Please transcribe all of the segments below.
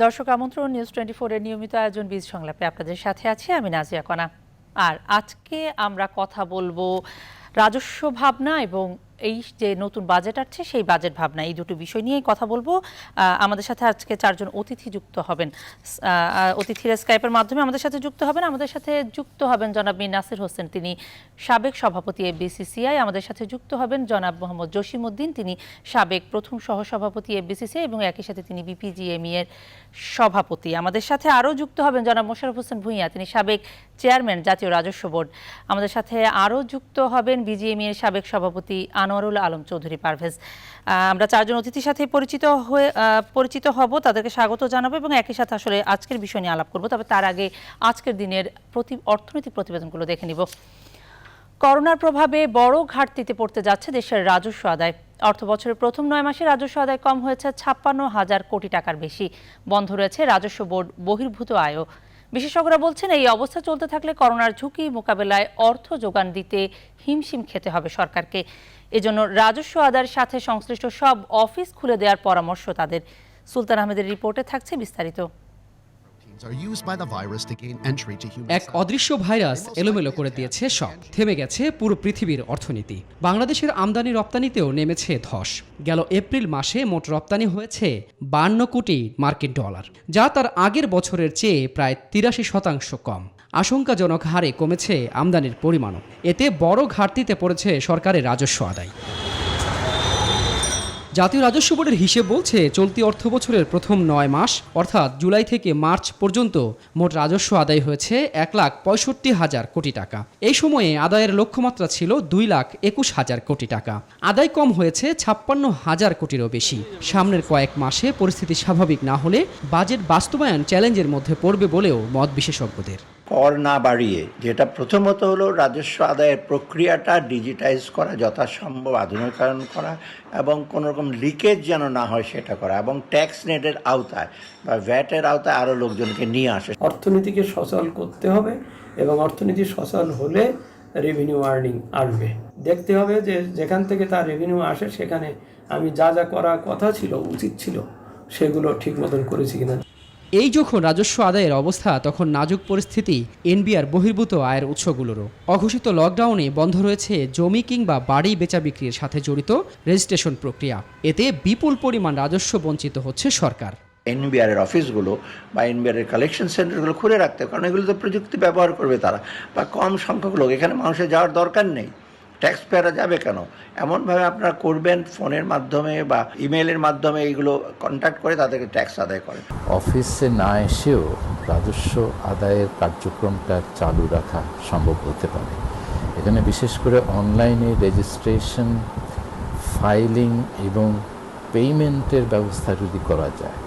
দর্শক আমন্ত্রণ নিউজ 24 এর নিয়মিত আয়োজন বীজ সংলাপে আপনাদের সাথে আছি আমি নাজিয়া কণা। আর আজকে আমরা কথা বলবো রাজস্ব ভাবনা এবং এই যে নতুন বাজেট আসছে সেই বাজেট ভাবনা, এই দুটো বিষয় নিয়েই কথা বলবো। আমাদের সাথে আজকে চারজন অতিথি যুক্ত হবেন, অতিথিরা স্কাইপের মাধ্যমে আমাদের সাথে যুক্ত হবেন। আমাদের সাথে যুক্ত হবেন জনাব মীর নাসির হোসেন, তিনি সাবেক সভাপতি এফবিসিসিআই। আমাদের সাথে যুক্ত হবেন জনাব মোহাম্মদ জসিম উদ্দিন, তিনি সাবেক প্রথম সহসভাপতি এফবিসিসিআই এবং একই সাথে তিনি বিপিজিএমই এর সভাপতি। আমাদের সাথে আরও যুক্ত হবেন জনাব মোশাররফ হোসেন ভূঁইয়া, তিনি সাবেক চেয়ারম্যান জাতীয় রাজস্ব বোর্ড। আমাদের সাথে আরও যুক্ত হবেন বিজিএমই এর সাবেক সভাপতি আনোয়ারুল আলম চৌধুরী পারভেজ। আমরা চারজন অতিথির সাথে পরিচিত হব, তাদেরকে স্বাগত জানাবো এবং একই সাথে আসলে আজকের বিষয় নিয়ে আলাপ করব। তবে তার আগে আজকের দিনের অর্থনৈতিক প্রতিবেদনগুলো দেখে নিব। করোনার প্রভাবে বড় ঘাটতিতে পড়তে যাচ্ছে দেশের রাজস্ব আদায়। অর্থ বছরের প্রথম 9 মাসে রাজস্ব আদায় কম হয়েছে 56,000 কোটি টাকার বেশি। বন্ধ রয়েছে রাজস্ব বোর্ড বহির্ভূত আয়ও। বিশেষজ্ঞরা বলছেন এই অবস্থা চলতে থাকলে করোনার ঝুঁকি মোকাবেলায় অর্থ যোগান দিতে হিমশিম খেতে হবে সরকারকে। এজন্য রাজস্ব আদায়ের সাথে সংশ্লিষ্ট সব অফিস খুলে দেওয়ার পরামর্শ তাদের। সুলতান আহমেদের রিপোর্টে থাকছে বিস্তারিত। এক অদৃশ্য ভাইরাস এলোমেলো করে দিয়েছে সব, থেমে গেছে পুরো পৃথিবীর অর্থনীতি। বাংলাদেশের আমদানি রপ্তানিতেও নেমেছে ধস। গেল এপ্রিল মাসে মোট রপ্তানি হয়েছে 52 কোটি মার্কিন ডলার, যা তার আগের বছরের চেয়ে প্রায় 83% কম। আশঙ্কাজনক হারে কমেছে আমদানির পরিমাণও। এতে বড় ঘাটতিতে পড়েছে সরকারের রাজস্ব আদায়। জাতীয় রাজস্ব বোর্ডের হিসেব বলছে চলতি অর্থ বছরের প্রথম 9 মাস অর্থাৎ জুলাই থেকে মার্চ পর্যন্ত মোট রাজস্ব আদায় হয়েছে 1,65,000 কোটি টাকা। এই সময়ে আদায়ের লক্ষ্যমাত্রা ছিল 2,21,000 কোটি টাকা। আদায় কম হয়েছে 56,000 কোটিরও বেশি। সামনের কয়েক মাসে পরিস্থিতি স্বাভাবিক না হলে বাজেট বাস্তবায়ন চ্যালেঞ্জের মধ্যে পড়বে বলেও মত বিশেষজ্ঞদের। কর না বাড়িয়ে, যেটা প্রথমত হলো রাজস্ব আদায়ের প্রক্রিয়াটা ডিজিটাইজ করা, যথাসম্ভব আধুনিকায়ন করা এবং কোনো রকম লিকেজ যেন না হয় সেটা করা, এবং ট্যাক্স নেটের আওতায় বা ভ্যাটের আওতায় আরও লোকজনকে নিয়ে আসে। অর্থনীতিকে সচল করতে হবে এবং অর্থনীতি সচল হলে রেভিনিউ আর্নিং আসবে। দেখতে হবে যে যেখান থেকে তার রেভিনিউ আসে সেখানে আমি যা যা করার কথা ছিল, উচিত ছিল, সেগুলো ঠিক মতন করেছি কিনা। এই যখন রাজস্ব আদায়ের অবস্থা, তখন নাজুক পরিস্থিতি এনবিআর বহির্ভূত আয়ের উৎসগুলোরও। অঘোষিত লকডাউনে বন্ধ রয়েছে জমি কিংবা বাড়ি বেচা বিক্রির সাথে জড়িত রেজিস্ট্রেশন প্রক্রিয়া। এতে বিপুল পরিমাণ রাজস্ব বঞ্চিত হচ্ছে সরকার। এনবিআর এর অফিসগুলো বা এনবিআর এর কালেকশন সেন্টারগুলো খুলে রাখতে, কারণ এগুলো তো প্রযুক্তি ব্যবহার করবে তারা, বা কম সংখ্যক লোক, এখানে মানুষের যাওয়ার দরকার নেই। ট্যাক্স পেয়ারা যাবে কেন? এমনভাবে আপনারা করবেন ফোনের মাধ্যমে বা ইমেইলের মাধ্যমে এইগুলো কন্ট্যাক্ট করে তাদেরকে ট্যাক্স আদায় করেন। অফিসে না এসেও রাজস্ব আদায়ের কার্যক্রমটা চালু রাখা সম্ভব হতে পারে। এখানে বিশেষ করে অনলাইনে রেজিস্ট্রেশন, ফাইলিং এবং পেমেন্টের ব্যবস্থা যদি করা যায়।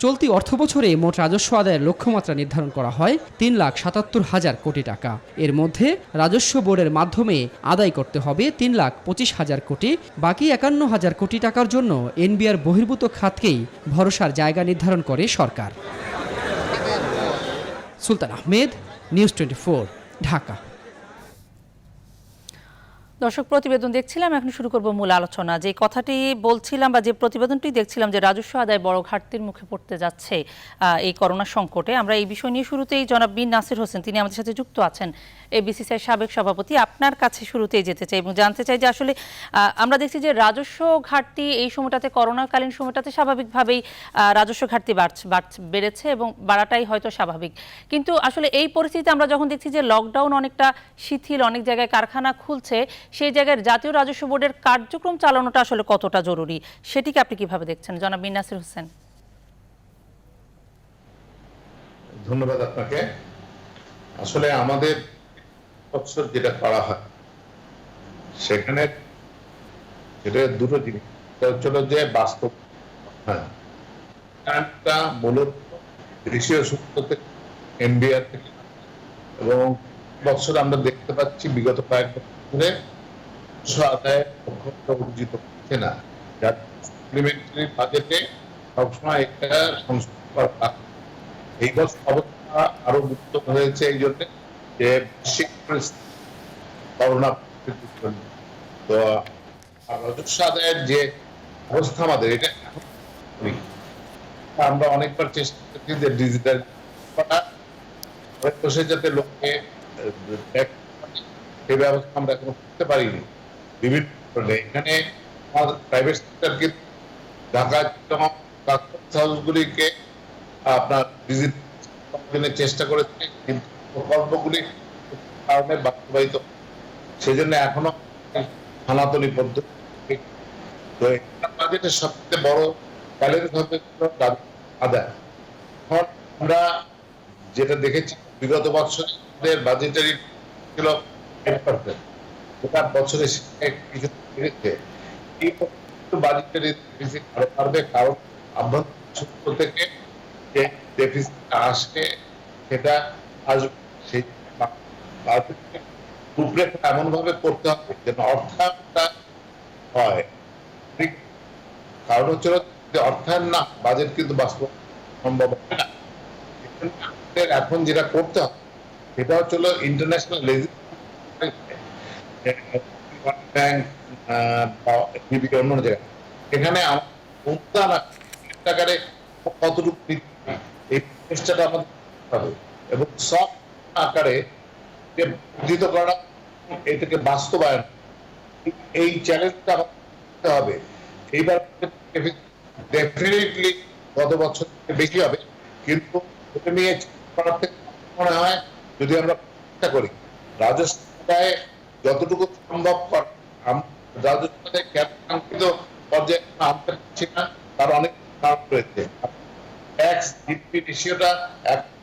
চলতি অর্থবছরে মোট রাজস্ব আদায়ের লক্ষ্যমাত্রা নির্ধারণ করা হয় 3,77,000 কোটি টাকা। এর মধ্যে রাজস্ব বোর্ডের মাধ্যমে আদায় করতে হবে 3,25,000 কোটি। বাকি 51,000 কোটি টাকার জন্য এনবিআর বহির্ভূত খাতকেই ভরসার জায়গা নির্ধারণ করে সরকার। সুলতান আহমেদ, নিউজ 24, ঢাকা। দর্শক প্রতিবেদন দেখছিলাম, এখন শুরু করব মূল আলোচনা। যে কথাটি বলছিলাম বা যে প্রতিবেদনটি দেখছিলাম যে রাজস্ব আদায় বড় ঘাটতির মুখে পড়তে যাচ্ছে এই করোনা সংকটে, আমরা এই বিষয় নিয়ে শুরুতেই জনাব মীর নাসির হোসেন, তিনি আমাদের সাথে যুক্ত আছেন, এফবিসিসিআই সাবেক সভাপতি। আপনার কাছে শুরুতেই যেতে চাই এবং জানতে চাই যে আসলে আমরা দেখছি যে রাজস্ব ঘাটতি এই সময়টাতে, করোনাকালীন সময়টাতে স্বাভাবিকভাবেই রাজস্ব ঘাটতি বেড়েছে এবং বাড়াটাই হয়তো স্বাভাবিক। কিন্তু আসলে এই পরিস্থিতিতে আমরা যখন দেখছি যে লকডাউন অনেকটা শিথিল, অনেক জায়গায় কারখানা খুলছে, সেই জায়গায় জাতীয় রাজস্ব বোর্ডের কার্যক্রম চালানোটা আসলে কতটা জরুরি, সেটিকে আপনি কিভাবে দেখছেন জনাব মীর নাসির হোসেন? ধন্যবাদ আপনাকে। আসলে আমাদের বছর যেটা করা হয় সেখানে যেটা দুটো জিনিস হচ্ছিল যে বাস্তব, মূলত দেশীয় সূত্র থেকে, এনবিআর থেকে, এবং বছর আমরা দেখতে পাচ্ছি বিগত কয়েক বছর ধরে আদায় অর্জিত হচ্ছে না, যার সাপ্লিমেন্টারি বাজেটে সবসময় একটা সংস্কার করা। এই বছর অবস্থা আরো গুরুত্ব হয়েছে এই জন্য যে বৈশ্বিক করোনা তো রাজস্ব আদায়ের যে অবস্থা আমাদের, এটা আমরা অনেকবার চেষ্টা করছি যে ডিজিটাল করা, বসে যাতে লোককে সেই ব্যবস্থা আমরা এখনো করতে পারিনি। বিভিন্ন কারণে এখানে প্রাইভেট সেক্টরকে ঢাকা হাউসগুলিকে আপনার ডিজিটাল চেষ্টা করেছে, কিন্তু প্রকল্পগুলি কারণে বাস্তবায়িত, সেজন্য এখনো সনাতনী পদ্ধতি। তো বাজেটের সবচেয়ে বড় চ্যালেঞ্জ হবে আদায়। এখন আমরা যেটা দেখেছি বিগত বছরের বাজেটারি ছিল 8%, গোটা বছরে কিছু বেড়েছে। এই বাজেটারি ডেফিসিট আরো বাড়বে, কারণ আভ্যন্তরীণ সূত্র থেকে যে ডেফিসিট আসে সেটা আসবে। সেই রূপরেখা এমন ভাবে করতে হবে যেন অর্থায়নটা হয়। কারণ হচ্ছে অর্থায়ন না বাজেট কিন্তু বাস্তব সম্ভব হবে না। এখন যেটা করতে হবে সেটা হচ্ছে ইন্টারন্যাশনাল ব্যাংক অন্য জায়গায়, এখানে অনুদান আকারে কতটুকু এই চেষ্টাটা আমাদের হবে এবং সব আকারে বর্ধিত করা, এটাকে বাস্তবায়ন, এই চ্যালেঞ্জটা আমাদের হবে। এইবার ডেফিনেটলি গত বছর বেশি হবে, কিন্তু এটা নিয়ে করার থেকে মনে হয় যদি আমরা চেষ্টা করি রাজস্ব আদায়ে যতটুকু সম্ভব রাজস্ব আদায় কাঙ্ক্ষিত পর্যায়ে আনতে পারছি না, তার অনেক কারণ রয়েছে। ট্যাক্স জিডিপি রেশিওটা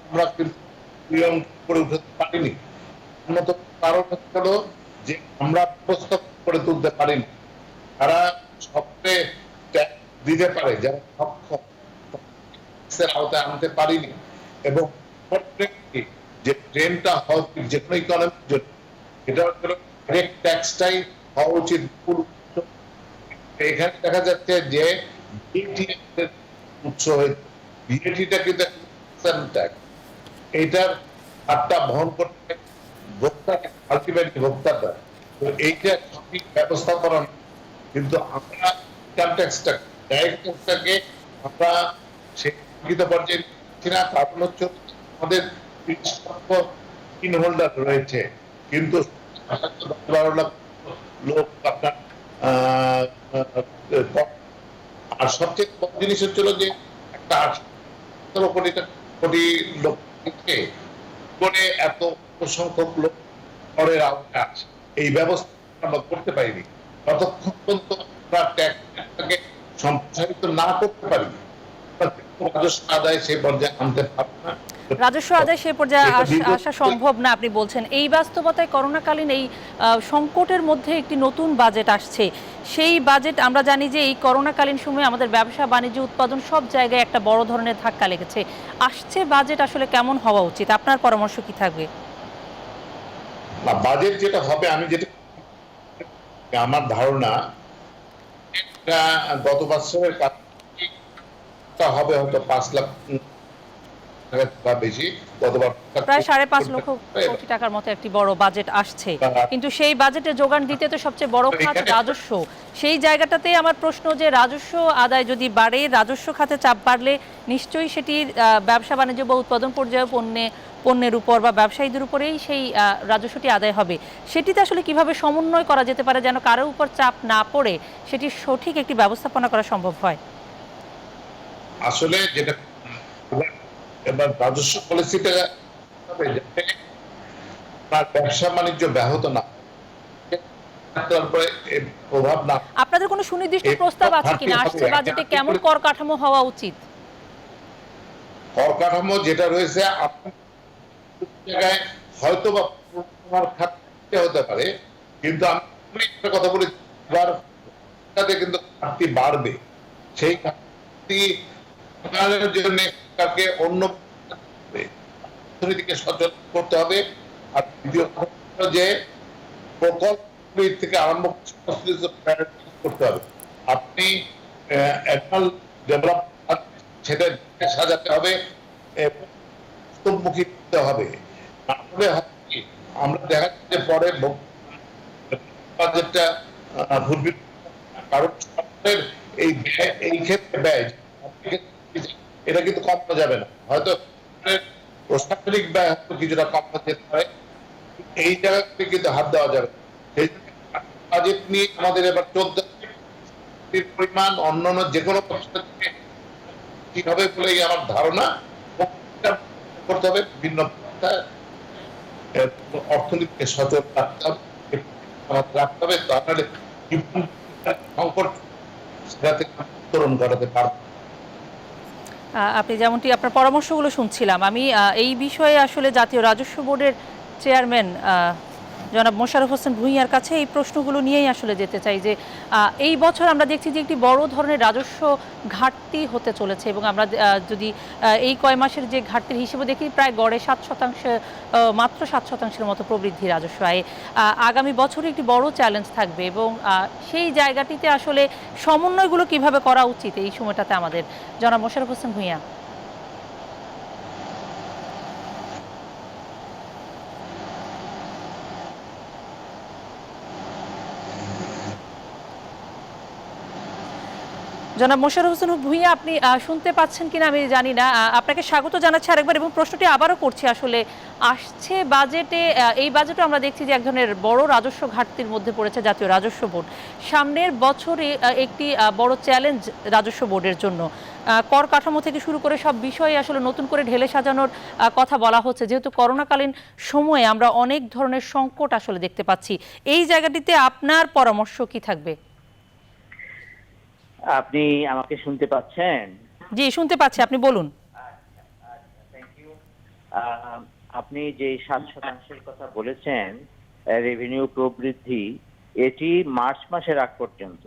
আমরা কিন্তু করে উঠাতে পারিনি। উন্নত কারণ হলো যে আমরা ব্যবস্থা করে তুলতে পারিনি। তারা সবচেয়ে ট্যাক্স দিতে পারে যারা সক্ষম, আওতায় আনতে পারিনি। এবং যে ট্রেনটা হওয়া উচিত যে কোনো ইকোনমির জন্য, এটা হচ্ছে ডাইরেক্ট ট্যাক্সটাই হওয়া উচিত। এখানে দেখা যাচ্ছে যে উৎস হয়েছে ভিএটিটা কিন্তু ট্যাক্স, এইটার হারটা বহন করতে ভোক্তাকে, আলটিমেটলি ভোক্তাটা। তো এইটা সঠিক ব্যবস্থাপনা, কিন্তু আমরা ইনকাম ট্যাক্সটা ডাইরেক্ট ট্যাক্সটাকে আমরা শিক্ষিত পর্যায়ে নিচ্ছি না। কারণ হচ্ছে আমাদের 30 হোল্ডার রয়েছে, কিন্তু 12 লাখ লোক আপনার আর সবচেয়ে বড় জিনিস হচ্ছিল যে একটা 18 কোটি লোক করে এত সংখ্যক লোক করের আওতায় আছে, এই ব্যবস্থা আমরা করতে পারিনি। ততক্ষণ পর্যন্ত আমরা ট্যাক্সটাকে সম্প্রসারিত না করতে পারি, রাজস্ব আদায় সেই পর্যায়ে আনতে পারবো না। রাজস্ব আদায় সেই পর্যায়ে আসা সম্ভব না আপনি বলছেন। এই বাস্তবতায় করোনাকালীন এই সংকটের মধ্যে একটি নতুন বাজেট আসছে। সেই বাজেট আমরা জানি যে এই করোনাকালীন সময়ে আমাদের ব্যবসা বাণিজ্য উৎপাদন সব জায়গায় একটা বড় ধরনের ধাক্কা লেগেছে। আসছে বাজেট আসলে কেমন হওয়া উচিত, আপনার পরামর্শ কি থাকবে? না, বাজেট যেটা হবে, আমি যেটা আমার ধারণা গত বছরের হবে হয়তো 5 লাখ বেশি, প্রায় 5.5 লক্ষ কোটি টাকার মতো একটি বড় বাজেট আসছে, কিন্তু সেই বাজেটে যোগান দিতে তো সবচেয়ে বড় খাত রাজস্ব। সেই জায়গাটাতে আমার প্রশ্ন যে রাজস্ব আদায় যদি বাড়ে, রাজস্ব খাতে চাপ বাড়লে নিশ্চয়ই সেটি ব্যবসা বাণিজ্য বা উৎপাদন পর্যায়ে পণ্যের উপর বা ব্যবসায়ীদের উপরেই সেই রাজস্বটি আদায় হবে। সেটিতে আসলে কিভাবে সমন্বয় করা যেতে পারে যেন কারো উপর চাপ না পড়ে সেটি সঠিক একটি ব্যবস্থাপনা করা সম্ভব হয়? আসলে যেটা এবার রাজস্ব পলিসিটা ব্যবসা বাণিজ্য ব্যাহত না, প্রভাব না। আপনাদের কোনো সুনির্দিষ্ট প্রস্তাব আছে কিনা আসছে বাজেটে কেমন কর কাঠামো হওয়া উচিত? কর কাঠামো যেটা রয়েছে জায়গায় হয়তো বা হতে পারে, কিন্তু আমি একটা কথা বলি, কিন্তু ঘাটতি বাড়বে। সেই ঘাটতি জন্য সরকারকে অন্য অর্থনীতিকে সচেতন করতে হবে। আর দ্বিতীয় যে প্রকল্প থেকে আরম্ভ করতে হবে। আপনি সেটা সাজাতে হবে, বাস্তবমুখী করতে হবে। তাহলে আমরা দেখা যাচ্ছে পরে বাজেটটা কারণ এই ক্ষেত্রে ব্যয় এটা কিন্তু কমানো যাবে না। হয়তো প্রশাসনিক ব্যয় হয়তো কিছুটা কমানো যেতে পারে, এই জায়গাতে কিন্তু হাত দেওয়া যাবে না। সেই বাজেট নিয়ে আমাদের এবার 14 পরিমাণ অন্যান্য যে কোনো বছরের থেকে ঠিক হবে বলেই আমার ধারণা। করতে হবে বিভিন্ন অর্থনীতিকে সচল রাখতে হবে, আমাদের রাখতে হবে, তাহলে সংকট সেটা থেকে উত্তরণ ঘটাতে পারবে। আপনি যেমনটি আপনার পরামর্শগুলো শুনছিলাম, আমি এই বিষয়ে আসলে জাতীয় রাজস্ব বোর্ডের চেয়ারম্যান জনাব মোশাররফ হোসেন ভূঁইয়ার কাছে এই প্রশ্নগুলো নিয়েই আসলে যেতে চাই যে এই বছর আমরা দেখছি যে একটি বড় ধরনের রাজস্ব ঘাটতি হতে চলেছে, এবং আমরা যদি এই কয় মাসের যে ঘাটতির হিসেবে দেখি প্রায় গড়ে 7%, মাত্র 7%-এর মতো প্রবৃদ্ধি রাজস্ব আয়ে। আগামী বছরে একটি বড় চ্যালেঞ্জ থাকবে, এবং সেই জায়গাটিতে আসলে সমন্বয়গুলো কিভাবে করা উচিত এই সময়টাতে আমাদের, জনাব মোশাররফ হোসেন ভূঁইয়া। জনাব মোশাররফ হোসেন ভূঁইয়া, আপনি শুনতে পাচ্ছেন কিনা আমি জানি না। আপনাকে স্বাগত জানাচ্ছি আরেকবার, এবং প্রশ্নটি আবারও করছি। আসলে আসছে বাজেটে, এই বাজেটে আমরা দেখছি যে এক ধরনের বড় রাজস্ব ঘাটতির মধ্যে পড়েছে জাতীয় রাজস্ব বোর্ড। সামনের বছরে একটি বড় চ্যালেঞ্জ রাজস্ব বোর্ডের জন্য। কর কাঠামো থেকে শুরু করে সব বিষয়ে আসলে নতুন করে ঢেলে সাজানোর কথা বলা হচ্ছে, যেহেতু করোনাকালীন সময়ে আমরা অনেক ধরনের সংকট আসলে দেখতে পাচ্ছি। এই জায়গাটিতে আপনার পরামর্শ কি থাকবে? আপনি আমাকে শুনতে পাচ্ছেন? জি, শুনতে পাচ্ছি, আপনি বলুন। আপনি যে 7% কথা বলেছেন রেভিনিউ প্রবৃদ্ধি, এটি মার্চ মাসের আগ পর্যন্ত।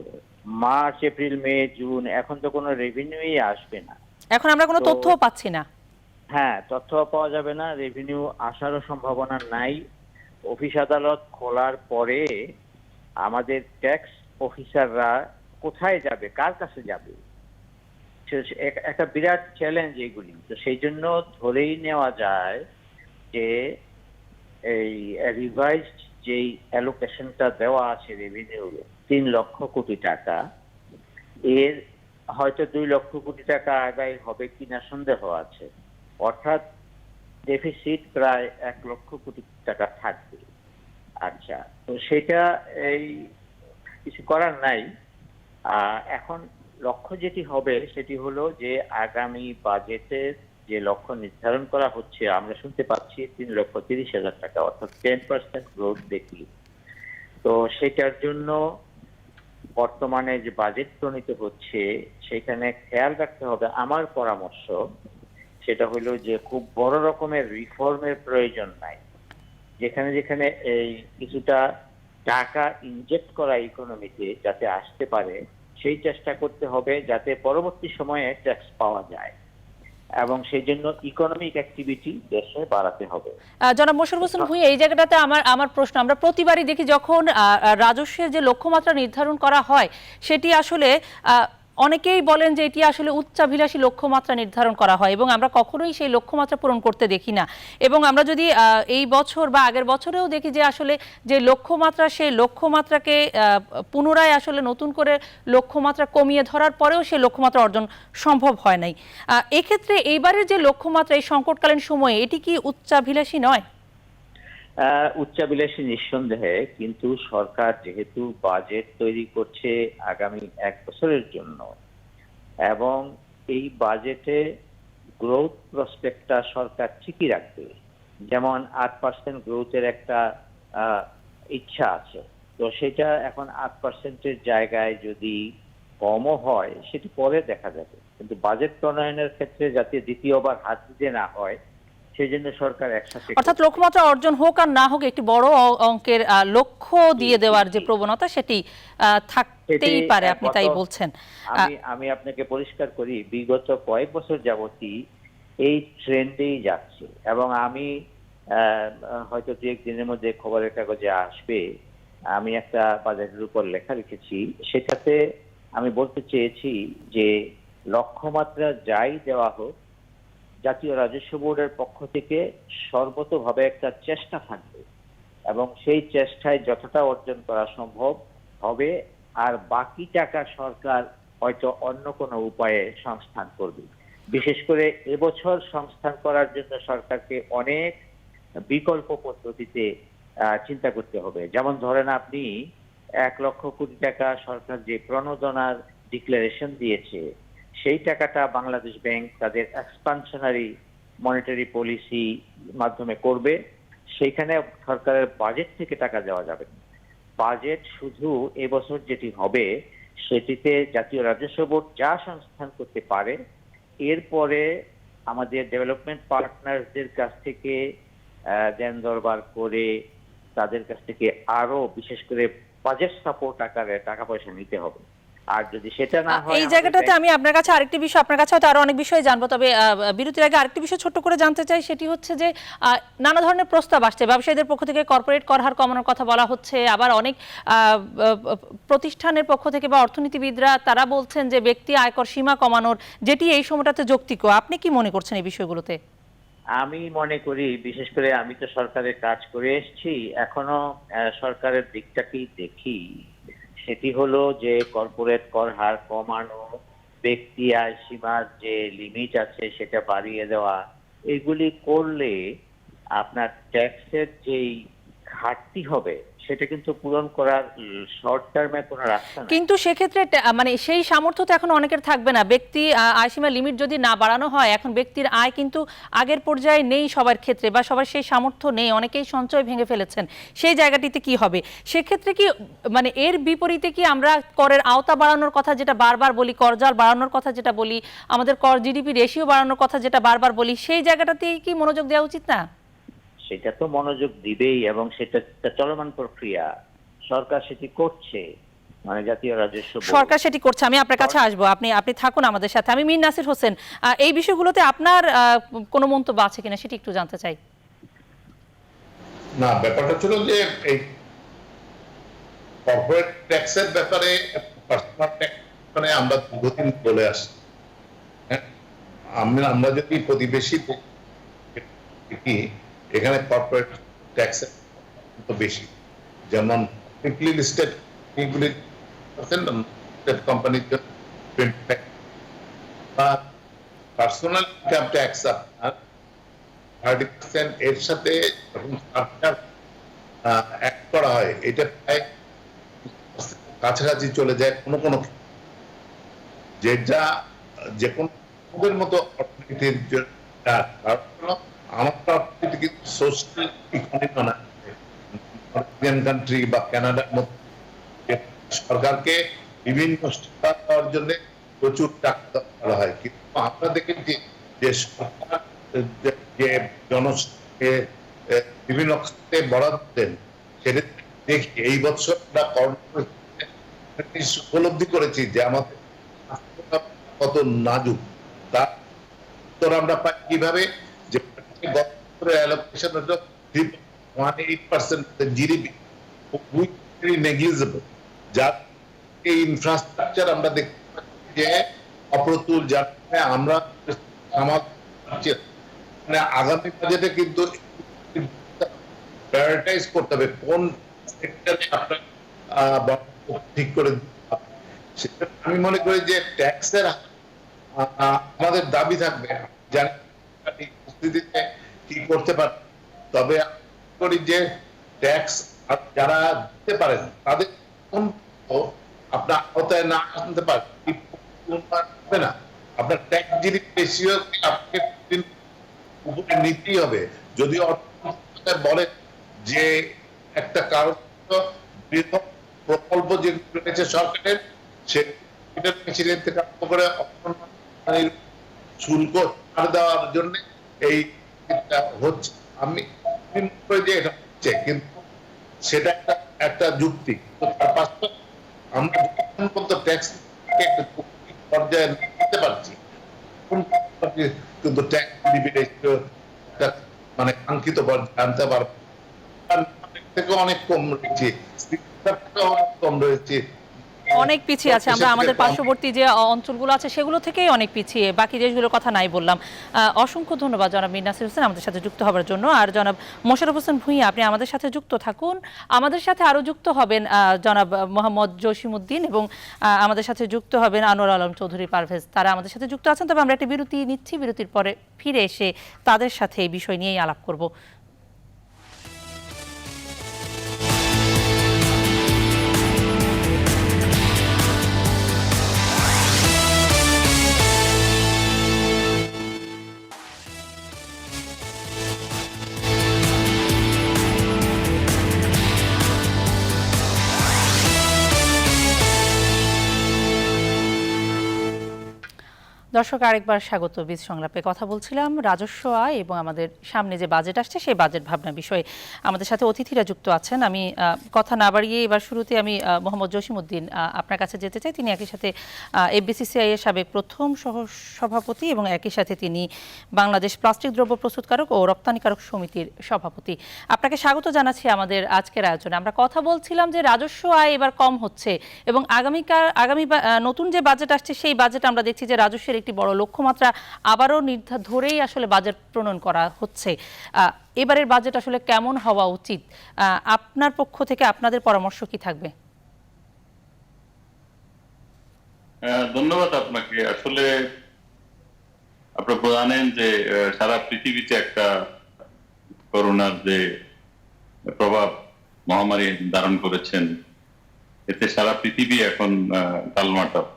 মার্চ, এপ্রিল, মে, জুন, এখন তো কোনো রেভিনিউই আসবে না। এখন আমরা কোনো তথ্যও পাচ্ছি না। হ্যাঁ, তথ্য পাওয়া যাবে না, রেভিনিউ আসারও সম্ভাবনা নাই। অফিস আদালত খোলার পরে আমাদের ট্যাক্স অফিসাররা কোথায় যাবে, কার কাছে যাবে, একটা বিরাট চ্যালেঞ্জ এগুলি। তো সেই জন্য ধরেই নেওয়া যায় যে এই রিভাইজড যেই অ্যালোকেশনটা দেওয়া আছে রেভিনিউ 3 লক্ষ কোটি টাকা, এর হয়তো 2 লক্ষ কোটি টাকা আদায় হবে কিনা সন্দেহ আছে। অর্থাৎ ডেফিসিট প্রায় 1 লক্ষ কোটি টাকা থাকবে। আচ্ছা, তো সেটা এই কিছু করার নাই। এখন লক্ষ্য যেটি হবে সেটি হলো যে আগামী বাজেটের যে লক্ষ্য নির্ধারণ করা হচ্ছে, আমরা শুনতে পাচ্ছি 3,30,000 টাকা, অর্থাৎ 10% গ্রোথ দেখি। তো সেটার জন্য বর্তমানে যে বাজেট প্রণীত হচ্ছে সেখানে খেয়াল রাখতে হবে। আমার পরামর্শ সেটা হলো যে খুব বড় রকমের রিফর্মের প্রয়োজন নাই। যেখানে যেখানে এই কিছুটা টাকা ইনজেক্ট করা ইকোনমিতে যাতে আসতে পারে, সেই চেষ্টা করতে হবে যাতে পরবর্তী সময়ে ট্যাক্স পাওয়া যায়, এবং সেই জন্য ইকোনমিক অ্যাক্টিভিটি দেশে বাড়াতে হবে। জনাব মোশাররফ হোসেন ভূঁইয়া, এই জায়গাটাতে আমার প্রশ্ন, আমরা প্রতিবারই দেখি যখন রাজস্বের যে লক্ষ্যমাত্রা নির্ধারণ করা হয় সেটি আসলে অনেকেই বলেন যে এটি আসলে উচ্চাভিলাষী লক্ষ্যমাত্রা নির্ধারণ করা হয়, এবং আমরা কখনোই সেই লক্ষ্যমাত্রা পূরণ করতে দেখি না। এবং আমরা যদি এই বছর বা আগের বছরেও দেখি যে আসলে যে লক্ষ্যমাত্রা, সেই লক্ষ্যমাত্রাকে পুনরায় আসলে নতুন করে লক্ষ্যমাত্রা কমিয়ে ধরার পরেও সেই লক্ষ্যমাত্রা অর্জন সম্ভব হয় নাই। এক্ষেত্রে এইবারের যে লক্ষ্যমাত্রা এই সংকটকালীন সময়ে, এটি কি উচ্চাভিলাষী নয়? উচ্চাভিলাষী নিঃসন্দেহে, কিন্তু সরকার যেহেতু বাজেট তৈরি করছে আগামী 1 বছরের জন্য, এবং এই বাজেটে গ্রোথ প্রসপেক্টটা সরকার ঠিকই রাখবে। যেমন 8% গ্রোথের একটা ইচ্ছা আছে, তো সেটা এখন 8%-এর জায়গায় যদি কমও হয় সেটি পরে দেখা যাবে, কিন্তু বাজেট প্রণয়নের ক্ষেত্রে যাতে দ্বিতীয়বার হাত দিতে না হয় সেই জন্য সরকার একসাথে, অর্থাৎ লক্ষ্যমাত্রা অর্জন হোক আর না হোক, একটি বড় অঙ্কের লক্ষ্য দিয়ে দেওয়ার যে প্রবণতা সেটি থাকতেই পারে, আপনি তাই বলছেন। আমি আপনাকে পরিষ্কার করি, বিগত কয়েক বছর যাবতই এই ট্রেন্ডেই যাচ্ছে, এবং আমি হয়তো 2-1 দিনের মধ্যে খবরের কাগজে আসবে, আমি একটা বাজেটের উপর লেখা লিখেছি, সেটাতে আমি বলতে চেয়েছি যে লক্ষ্যমাত্রা যাই দেওয়া হোক, জাতীয় রাজস্ব বোর্ডের পক্ষ থেকে সর্বতোভাবে একটা চেষ্টা থাকবে, এবং সেই চেষ্টায় যতটা অর্জন করা সম্ভব হবে, আর বাকি টাকা সরকার হয়তো অন্য কোনো উপায়ে সংস্থান করবে। বিশেষ করে এবছর সংস্থান করার জন্য সরকারকে অনেক বিকল্প পদ্ধতিতে চিন্তা করতে হবে। যেমন ধরেন আপনি 1,00,000 কোটি টাকা সরকার যে প্রণোদনার ডিক্লারেশন দিয়েছে, সেই টাকাটা বাংলাদেশ ব্যাংক তাদের এক্সপানশনারি মনিটারি পলিসি মাধ্যমে করবে। সেইখানে সরকারের বাজেট থেকে টাকা দেওয়া যাবে না। বাজেট শুধু এবছর যেটি হবে সেটিতে জাতীয় রাজস্ব বোর্ড যা সংস্থান করতে পারে, এরপরে আমাদের ডেভেলপমেন্ট পার্টনারদের কাছ থেকে দেন দরবার করে তাদের কাছ থেকে আরো বিশেষ করে বাজেট সাপোর্ট আকারে টাকা পয়সা নিতে হবে। আর যদি সেটা না হয়, এই জায়গাটাতে আমি আপনার কাছে আরেকটি বিষয়, আপনার কাছে হয়তো আরো অনেক বিষয় জানবো, তবে বিরতির আগে আরেকটি বিষয় ছোট্ট করে জানতে চাই। সেটি হচ্ছে যে নানা ধরনের প্রস্তাব আসছে, ব্যবসায়ীদের পক্ষ থেকে কর্পোরেট কর হার কমানোর কথা বলা হচ্ছে, আবার অনেক প্রতিষ্ঠানের পক্ষ থেকে বা অর্থনীতিবিদরা তারা বলছেন যে ব্যক্তি আয়কর সীমা কমানোর, যেটি এই সময়টাতে যৌক্তিক। আপনি কি মনে করছেন এই বিষয়গুলোতে? আমি মনে করি, বিশেষ করে আমি তো সরকারের কাজ করে এসেছি, এখনো সরকারের দিকটাকেই দেখি। সেটি হলো যে কর্পোরেট কর হার কমানো, ব্যক্তি আয় সীমার যে লিমিট আছে সেটা বাড়িয়ে দেওয়া, এগুলি করলে আপনার ট্যাক্সের যেই ঘাটতি হবে সেটা কিন্তু পূরণ করার শর্ট টার্মে কোনো রাস্তা নেই। কিন্তু সেক্ষেত্রে মানে সেই সামর্থ্য তো এখন অনেকের থাকবে না। ব্যক্তি আয়সীমা লিমিট যদি না বাড়ানো হয়, এখন ব্যক্তির আয় কিন্তু আগের পর্যায়ে নেই সবার ক্ষেত্রে, বা সবার সেই সামর্থ্য নেই, অনেকেই সঞ্চয় ভেঙে ফেলেছেন। সেই জায়গাটিতে কি হবে? সেক্ষেত্রে কি মানে এর বিপরীতে কি আমরা করের আওতা বাড়ানোর কথা যেটা বারবার বলি, করজাল বাড়ানোর কথা যেটা বলি, আমাদের কর জিডিপি রেশিও বাড়ানোর কথা যেটা বারবার বলি, সেই জায়গাটাতেই কি মনোযোগ দেওয়া উচিত না? সেটা তো মনোযোগ দিবেই, এবং সেটা চলমান প্রক্রিয়া। সরকার সেটি করছে, মানে জাতীয় রাজস্ব বোর্ড সরকার সেটি করছে। আমি আপনার কাছে আসবো, আপনি থাকুন আমাদের সাথে। আমি মীর নাসির হোসেন, এই বিষয়গুলোতে আপনার কোনো মন্তব্য আছে কিনা সেটি একটু জানতে চাই। না, ব্যাপারটা ছিল যে এই কর্পোরেট ট্যাক্সের ব্যাপারে, পার্সোনাল ট্যাক্স মানে আমরা দীর্ঘদিন বলে আসছি। আমরা যদি প্রতিবেশী দেখি, এখানে কর্পোরেট ট্যাক্সের বেশি। যেমন লিস্টেড কোম্পানির জন্য 25%, বা পার্সোনাল ইনকাম ট্যাক্স আপনার 30%, এর সাথে যখন অ্যাড করা হয় এটা প্রায় কাছাকাছি চলে যায় কোনো কোনো, যেটা যে কোনো মতো অর্থনীতির জন্য। আমার অর্থনীতি কিন্তু সোশ্যাল ইকোনমি না, ইউরোপিয়ান কান্ট্রি বা কানাডার মতো সরকারকে বিভিন্ন সেবা দেওয়ার জন্য প্রচুর টাকা দেওয়া হয়। কিন্তু আমরা দেখেছি যে সরকার যে জনসাধারণকে বিভিন্ন খাতে বরাদ্দ দেন, সেটা দেখি এই বছর আমরা উপলব্ধি করেছি যে আমাদের কত নাজুক। তার উত্তর আমরা পাই কিভাবে, যে গত বছরের অ্যালোকেশন হলো 3.18% জিডিপি, নেগলিজেবল। যার এই ইনফ্রাস্ট্রাকচার আমরা দেখতে পাচ্ছি যে অপ্রতুল, যার আমরা মানে আগামী বাজেটে কিন্তু প্রায়োরিটাইজ করতে হবে কোন সেক্টরে আপনার ঠিক করে। আমি মনে করি যে ট্যাক্সের আমাদের দাবি থাকবে, জানি পরিস্থিতিতে কি করতে পারে, তবে করি যে ট্যাক্স যারা দিতে পারেন তাদের আপনার আওতায় না আনতে পারবে না। আপনার ট্যাক্স জিডিপি রেশিও আপনাকে উপরে নিতেই হবে। যদি অর্থনীতি বলে যে একটা কারণ বৃহৎ প্রকল্প যেগুলো রয়েছে সরকারের, সেটা প্রেসিডেন্ট থেকে আরম্ভ করে শুল্ক ছাড় দেওয়ার জন্য এই হচ্ছে। আমি মনে করি যে এটা হচ্ছে, কিন্তু সেটা একটা যুক্তি। তার পাশাপাশি আমরা ট্যাক্স পর্যায়ে নিতে পারছি, কিন্তু ট্যাক্স মানে কাঙ্ক্ষিত পর্যায়ে আনতে পারবো থেকে অনেক কম রয়েছে, অনেক কম রয়েছে। অনেক পিছিয়ে আছে আমরা, আমাদের পার্শ্ববর্তী যে অঞ্চলগুলো আছে সেগুলো থেকেই অনেক পিছিয়ে, বাকি দেশগুলোর কথা নাই বললাম। অসংখ্য ধন্যবাদ জনাব মীর নাসির হোসেন আমাদের সাথে যুক্ত হওয়ার জন্য। আর জনাব মোশাররফ হোসেন ভূঁইয়া, আপনি আমাদের সাথে যুক্ত থাকুন। আমাদের সাথে আরও যুক্ত হবেন জনাব মোহাম্মদ জসিমউদ্দিন এবং আমাদের সাথে যুক্ত হবেন আনোয়ার আলম চৌধুরী পারভেজ, তারা আমাদের সাথে যুক্ত আছেন। তবে আমরা একটা বিরতি নিচ্ছি, বিরতির পরে ফিরে এসে তাদের সাথে এই বিষয় নিয়েই আলাপ করব। দর্শক, আরেকবার স্বাগত। বীজ সংলাপে কথা বলছিলাম রাজস্ব আয় এবং আমাদের সামনে যে বাজেট আসছে সেই বাজেট ভাবনা বিষয়ে। আমাদের সাথে অতিথিরা যুক্ত আছেন। আমি কথা না বাড়িয়ে এবার শুরুতে আমি মোহাম্মদ জসিমউদ্দিন আপনার কাছে যেতে চাই। তিনি একই সাথে এফবিসিসিআই এর সাবেক প্রথম সহ সভাপতি এবং একই সাথে তিনি বাংলাদেশ প্লাস্টিক দ্রব্য প্রস্তুতকারক ও রপ্তানিকারক সমিতির সভাপতি। আপনাকে স্বাগত জানাচ্ছি আমাদের আজকের আয়োজনে। আমরা কথা বলছিলাম যে রাজস্ব আয় এবার কম হচ্ছে এবং আগামী নতুন যে বাজেট আসছে সেই বাজেট আমরা দেখছি যে রাজস্বের একটি বড় লক্ষ্যমাত্রা আবারও ধরেই আসলে বাজেট প্রণয়ন করা হচ্ছে। এবারের বাজেট আসলে কেমন হওয়া উচিত, আপনার পক্ষ থেকে আপনাদের পরামর্শ কি থাকবে? ধন্যবাদ আপনাকে। আসলে আপনারা জানেন যে সারা পৃথিবীতে একটা করোনার যে প্রভাব মহামারী ধারণ করেছেন, এতে সারা পৃথিবী এখন টালমাটাল।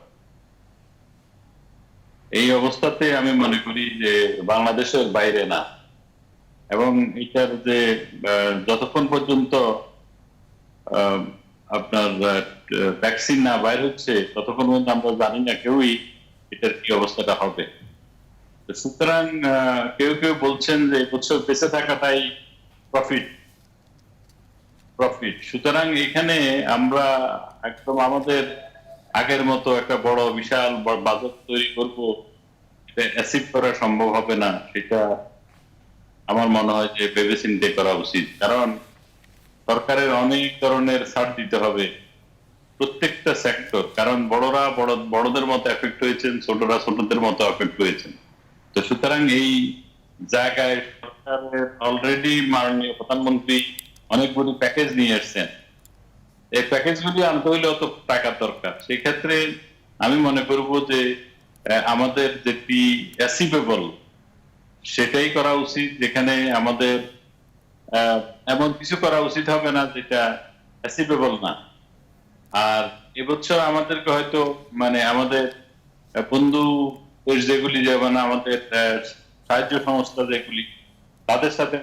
এই অবস্থাতে আমি মনে করি যে বাংলাদেশের বাইরে না, এবং এটার যে যতক্ষণ পর্যন্ত আপনার ভ্যাকসিন না বাইর হচ্ছে ততক্ষণ পর্যন্ত আমরা জানি না কেউই এটার কি অবস্থাটা হবে। সুতরাং কেউ কেউ বলছেন যে এবছর বেঁচে থাকাটাই প্রফিট। সুতরাং এখানে আমরা একদম আমাদের আগের মতো একটা বড় বিশাল বাজেট তৈরি করবো, এটা অ্যাচিভ করা সম্ভব হবে না। সেটা আমার মনে হয় যে ভেবেচিন্তে করা উচিত, কারণ সরকারের অনেক ধরনের ছাড় দিতে হবে প্রত্যেকটা সেক্টর, কারণ বড়রা বড়দের মতো এফেক্ট হয়েছেন, ছোটরা ছোটদের মতো এফেক্ট হয়েছেন। তো সুতরাং এই জায়গায় সরকারের অলরেডি মাননীয় প্রধানমন্ত্রী অনেকগুলি প্যাকেজ নিয়ে এসছেন। এই প্যাকেজগুলি আনতে হইলে অত টাকা দরকার। সেই ক্ষেত্রে আমি মনে করব যে আমাদের যেটি অ্যাচিভেবল সেটাই করা উচিত, যেখানে আমাদের এমন কিছু করা উচিত হবে না যেটা অ্যাচিভেবল না। আর এবছর আমাদেরকে হয়তো আমাদের বন্ধু দেশ যেগুলি, যেমন আমাদের সাহায্য সংস্থা যেগুলি, তাদের সাথে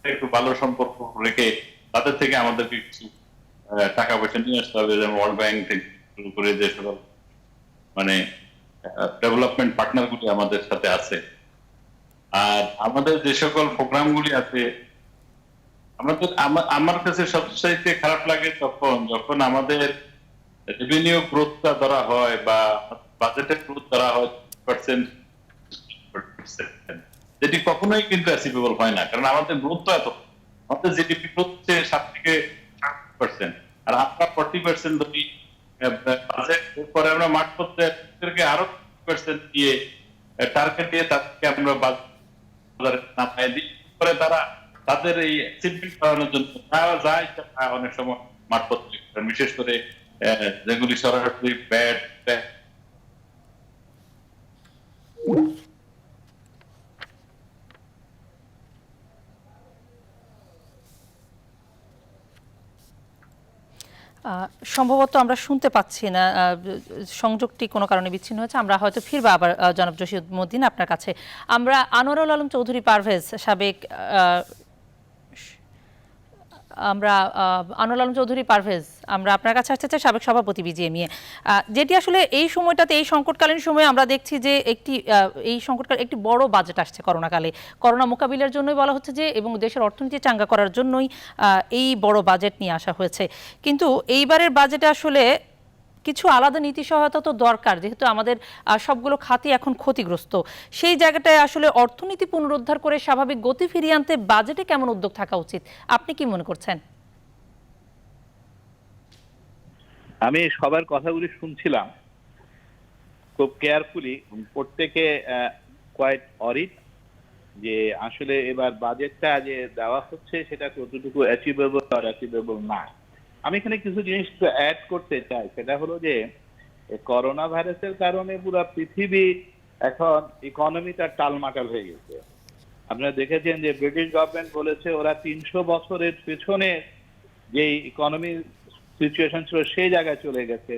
একটু ভালো সম্পর্ক রেখে তাদের থেকে আমাদেরকে কিছু টাকা পয়সা নিয়ে আসতে হবে, যেমন ওয়ার্ল্ড ব্যাংক থেকে শুরু করে যে সকল ডেভেলপমেন্ট পার্টনার গুলি আমাদের সাথে আছে। আর আমাদের যে সকল প্রোগ্রাম গুলি আছে, আমার কাছে সবচাইতে খারাপ লাগে যখন আমাদের রেভিনিউ গ্রোথটা ধরা হয় বা বাজেটের গ্রোথ ধরা হয় 6%, যেটি কখনোই কিন্তু অ্যাচিভেবল হয় না, কারণ আমাদের গ্রোথ তো এত, আমাদের জিডিপি গ্রোথ হচ্ছে 7 থেকে 8%, আর আমরা 40% ধরি বাজেট। এরপরে আমরা মাঠ পর্যায়ে আরো 20% দিয়ে টার্গেট দিয়ে তাদেরকে আমরা বাজারে নামায় দিই। পরে তারা তাদের এই অ্যাচিভমেন্ট করানোর জন্য যায় অনেক সময় মাঠ পত্রিকা, বিশেষ করে যেগুলি সরাসরি ব্যাট সম্ভবত আমরা শুনতে পাচ্ছি না, সংযোগটি কোনো কারণে বিচ্ছিন্ন হয়েছে। আমরা হয়তো ফিরবো আবার জনাব জসিমউদ্দিন আপনার কাছে। আমরা আনোয়ারুল আলম চৌধুরী পারভেজ, সাবেক আনোয়ারুল আলম চৌধুরী পারভেজ, আমরা আপনার কাছে আসতে চাই, সাবেক সভাপতি বিজিএমইএ। যেটি আসলে এই সময়টাতে, এই সংকটকালীন সময়ে আমরা দেখছি যে এই সংকটকাল একটি বড় বাজেট আসছে করোনাকালে। করোনা মোকাবিলার জন্যই বলা হচ্ছে যে, এবং দেশের অর্থনীতি চাঙ্গা করার জন্যই এই বড় বাজেট নিয়ে আসা হয়েছে। কিন্তু এইবারের বাজেটে আসলে কিছু আলাদা নীতি সহায়তা তো দরকার, যেহেতু আমাদের সবগুলো খাতই এখন ক্ষতিগ্রস্ত। সেই জায়গাটায় আসলে অর্থনীতি পুনরুদ্ধার করে স্বাভাবিক গতি ফিরিয়ে আনতে বাজেটে কেমন উদ্যোগ থাকা উচিত, আপনি কি মনে করছেন? আমি সবার কথাগুলি শুনছিলাম খুব কেয়ারফুলি, প্রত্যেকে কোয়াইট অরিড যে আসলে এবার বাজেটটা যে দেওয়া হচ্ছে সেটা কতটুকু অ্যাচিভেবল আর অ্যাচিভেবল না। আমি এখানে কিছু জিনিস অ্যাড করতে চাই, সেটা হলো যে করোনা ভাইরাসের কারণে পুরো পৃথিবী এখন ইকোনমিটা টালমাটাল হয়ে গেছে। আপনারা দেখেছেন যে ব্রিটিশ গভর্নমেন্ট বলেছে ওরা 300 বছরের পেছনে যে ইকোনমি সিচুয়েশন ছিল সেই জায়গায় চলে গেছে,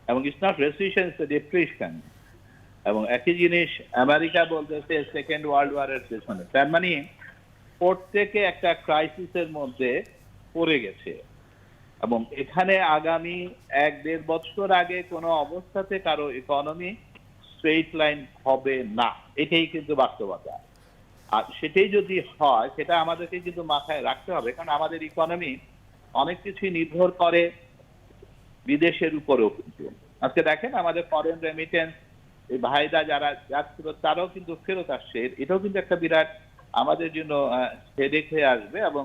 এবং it's not rescission, it's depression. এবং একই জিনিস আমেরিকা বলতেছে সেকেন্ড ওয়ার্ল্ড ওয়ারের পেছনে। তার মানে প্রত্যেকে একটা ক্রাইসিসের মধ্যে পড়ে গেছে, এবং এখানে আগামী 1-1.5 বছর আগে কোনো অবস্থাতে কারো ইকোনমি স্ট্রেইট লাইন হবে না, এটাই কিন্তু বাস্তবতা। আর সেটাই যদি হয় সেটা আমাদেরকে কিন্তু মাথায় রাখতে হবে, কারণ আমাদের ইকোনমি অনেক কিছুই নির্ভর করে বিদেশের উপরেও। কিন্তু আজকে দেখেন আমাদের ফরেন রেমিটেন্স এই ভাইরা যারা যাচ্ছিল তারাও কিন্তু ফেরত আসছে, এটাও কিন্তু একটা বিরাট আমাদের জন্য হেডেক হয়ে আসবে, এবং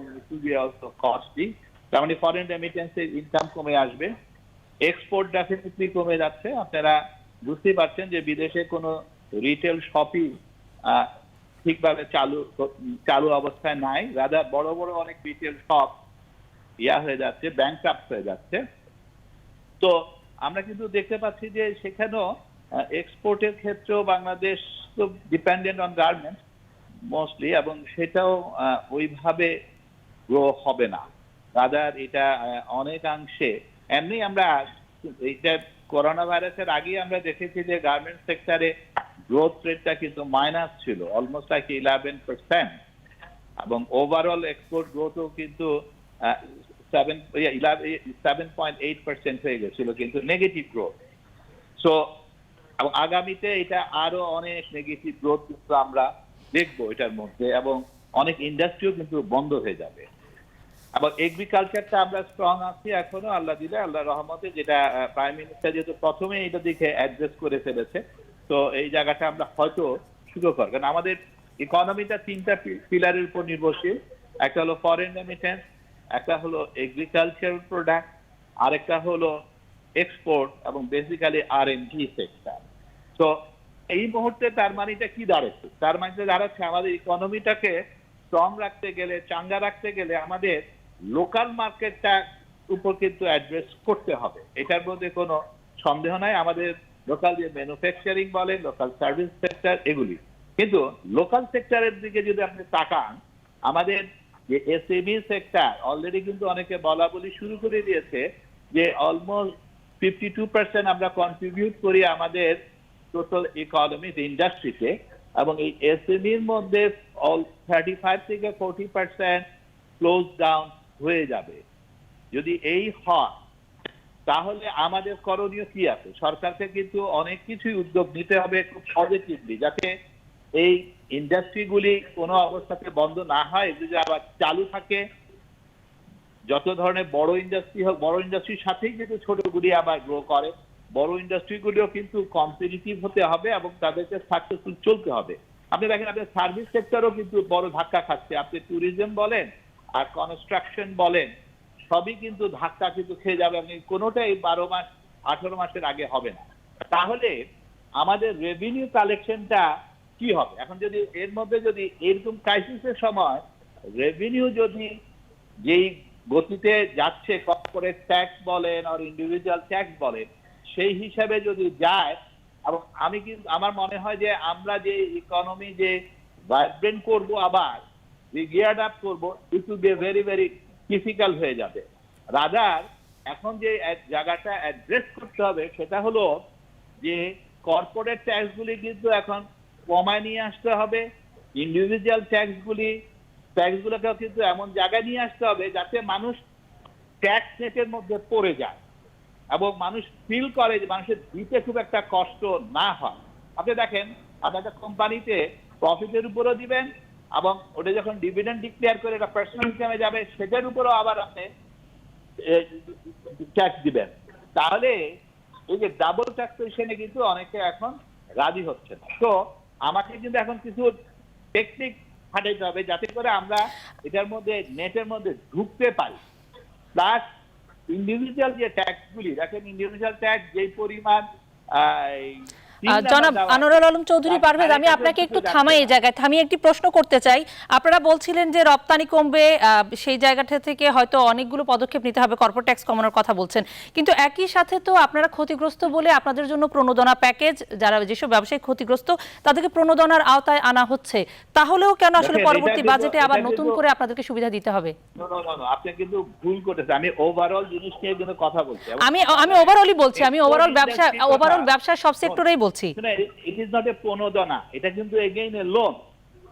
কস্টলি। তার মানে ফরেন রেমিটেন্সের ইনকাম কমে আসবে, এক্সপোর্ট ডেফিনেটলি কমে যাচ্ছে। আপনারা বুঝতেই পারছেন যে বিদেশে কোনো রিটেল শপই ঠিকভাবে চালু অবস্থায় নাই, রাদা বড় বড় অনেক রিটেল শপ হয়ে যাচ্ছে, ব্যাংকরাপ্ট হয়ে যাচ্ছে। তো আমরা কিন্তু দেখতে পাচ্ছি যে সেখানেও এক্সপোর্টের ক্ষেত্রেও বাংলাদেশ তো ডিপেন্ডেন্ট অন গার্মেন্টস মোস্টলি, এবং সেটাও ওইভাবে গ্রো হবে না। রাদার এটা অনেকাংশে এমনি আমরা এইটা করোনা ভাইরাসের আগে আমরা দেখেছি যে গার্মেন্টস সেক্টরে গ্রোথ রেটটা কিন্তু মাইনাস ছিল, অলমোস্ট লাইক 11%, এবং ওভারঅল এক্সপোর্ট গ্রোথও কিন্তু 7.8% হয়ে গেছিল, কিন্তু নেগেটিভ গ্রোথ। সো আগামীতে এটা আরো অনেক নেগেটিভ গ্রোথ কিন্তু আমরা দেখবো এটার মধ্যে, এবং অনেক ইন্ডাস্ট্রিও কিন্তু বন্ধ হয়ে যাবে। এবং এগ্রিকালচারটা আমরা স্ট্রং আছি এখনো, আল্লাহ দিলে, আল্লাহ রহমতে, যেটা প্রাইম মিনিস্টার যেহেতু প্রথমে এটা দিকে অ্যাড্রেস করে ফেলেছে, তো এই জায়গাটা আমরা হয়তো সুযোগ হয়। কারণ আমাদের ইকোনমিটা 3টা পিলারের উপর নির্ভরশীল, একটা হলো ফরেন রেমিটেন্স, একটা হলো এগ্রিকালচারাল প্রোডাক্ট, আরেকটা হলো এক্সপোর্ট, এবং বেসিক্যালি R&D সেক্টর। তো এই মুহূর্তে তার মানেটা কি দাঁড়াচ্ছে? তার মানে দাঁড়াচ্ছে আমাদের ইকোনমিটাকে স্ট্রং রাখতে গেলে, চাঙ্গা রাখতে গেলে আমাদের লোকাল মার্কেটটা উপর কিন্তু অ্যাড্রেস করতে হবে, এটার মধ্যে কোনো সন্দেহ নাই। আমাদের লোকাল যে ম্যানুফ্যাকচারিং বলে, লোকাল সার্ভিস সেক্টর, এগুলি কিন্তু লোকাল সেক্টরের দিকে যদি আপনি তাকান, আমাদের যে SME সেক্টর অলরেডি কিন্তু অনেকে বলা বলি শুরু করে দিয়েছে যে অলমোস্ট 52% আমরা কন্ট্রিবিউট করি আমাদের টোটাল ইকোনমি ইন্ডাস্ট্রিতে, এবং এই SMEর মধ্যে 35 থেকে 40% ক্লোজ ডাউন হয়ে যাবে। যদি এই হয় তাহলে আমাদের করণীয় কি আছে? সরকারকে কিন্তু অনেক কিছুই উদ্যোগ নিতে হবে খুব পজিটিভলি, যাতে এই ইন্ডাস্ট্রিগুলি কোনো অবস্থাতে বন্ধ না হয়, যদি আবার চালু থাকে। যত ধরনের বড় ইন্ডাস্ট্রি হোক, বড় ইন্ডাস্ট্রির সাথেই কিন্তু ছোটগুলি আবার গ্রো করে। বড় ইন্ডাস্ট্রিগুলিও কিন্তু কম্পিটিটিভ হতে হবে এবং তাদেরকে সাকসেসফুল চলতে হবে। আপনি দেখেন আপনার সার্ভিস সেক্টরও কিন্তু বড় ধাক্কা খাচ্ছে, আপনি ট্যুরিজম বলেন আর কনস্ট্রাকশন বলেন, সবই কিন্তু ধাক্কা কিন্তু খেয়ে যাবে, আপনি কোনোটাই 12 মাস 18 মাসের আগে হবে না। তাহলে আমাদের রেভিনিউ কালেকশনটা কি হবে? এখন যদি এর মধ্যে যদি এরকম ক্রাইসিসের সময় রেভিনিউ যদি যেই গতিতে যাচ্ছে, কর্পোরেট ট্যাক্স বলেন আর ইন্ডিভিজুয়াল ট্যাক্স বলেন, সেই হিসাবে যদি যায়, এবং আমি কিন্তু আমার মনে হয় যে আমরা যে ইকোনমি যে ভাইব্রেন্ট করবো, আবার যে গিয়ার্ড আপ করবো, it will be very very difficult হয়ে যাবে। রাদার এখন যে জায়গাটা অ্যাড্রেস করতে হবে সেটা হলো যে কর্পোরেট ট্যাক্সগুলি কিন্তু এখন কমায় নিয়ে আসতে হবে, ইন্ডিভিজুয়াল ট্যাক্সগুলোকেও কিন্তু এমন জায়গায় নিয়ে আসতে হবে যাতে মানুষ ট্যাক্স নেটের মধ্যে পড়ে যায় এবং মানুষ ফিল করে যে মানুষের দিতে খুব একটা কষ্ট না হয়। আপনি দেখেন আপনি একটা কোম্পানিতে প্রফিটের উপরও দিবেন, এবং ওটা যখন ডিভিডেন্ড ডিক্লেয়ার করে এটা পার্সোনাল ইনকামে যাবে, সেটার উপরও আবার আপনি ট্যাক্স দিবেন। তাহলে এই যে ডাবল ট্যাক্সেশনে কিন্তু অনেকে এখন রাজি হচ্ছে না। তো আমাকে কিন্তু এখন কিছু টেকনিক খাটাইতে হবে যাতে করে আমরা এটার মধ্যে নেটের মধ্যে ঢুকতে পারি, প্লাস ইন্ডিভিজুয়াল যে ট্যাক্সগুলি দেখেন, ইন্ডিভিজুয়াল ট্যাক্স যেই পরিমাণ জনাব আনোয়ারুল আলম চৌধুরী পারভেজ, আমি আপনাকে একটু থামাই এই জায়গায় থামিয়ে একটি প্রশ্ন করতে চাই। আপনারা বলছিলেন যে রপ্তানি কমবে, সেই জায়গাটা থেকে হয়তো অনেকগুলো পদক্ষেপ নিতে হবে, কর্পোরেট ট্যাক্স কমানোর কথা বলছেন, কিন্তু একই সাথে তো আপনারা ক্ষতিগ্রস্ত বলে আপনাদের জন্য প্রণোদনা প্যাকেজ, যারা যেসব ব্যবসায়ী ক্ষতিগ্রস্ত তাদেরকে প্রণোদনার আওতায় আনা হচ্ছে, তাহলেও কেন আসলে পরবর্তী বাজেটে আবার নতুন করে আপনাদেরকে সুবিধা দিতে হবে? আপনি কিন্তু ভুল করতেছেন, আমি ওভারঅল জিনিস নিয়ে কিন্তু কথা বলছি। আমি ওভারঅলই বলছি, আমি ওভারঅল ব্যবসার সব সেক্টরেই বলছি। ইট ইজ নট এ প্রণোদনা, এটা কিন্তু এগেইন এ লোন।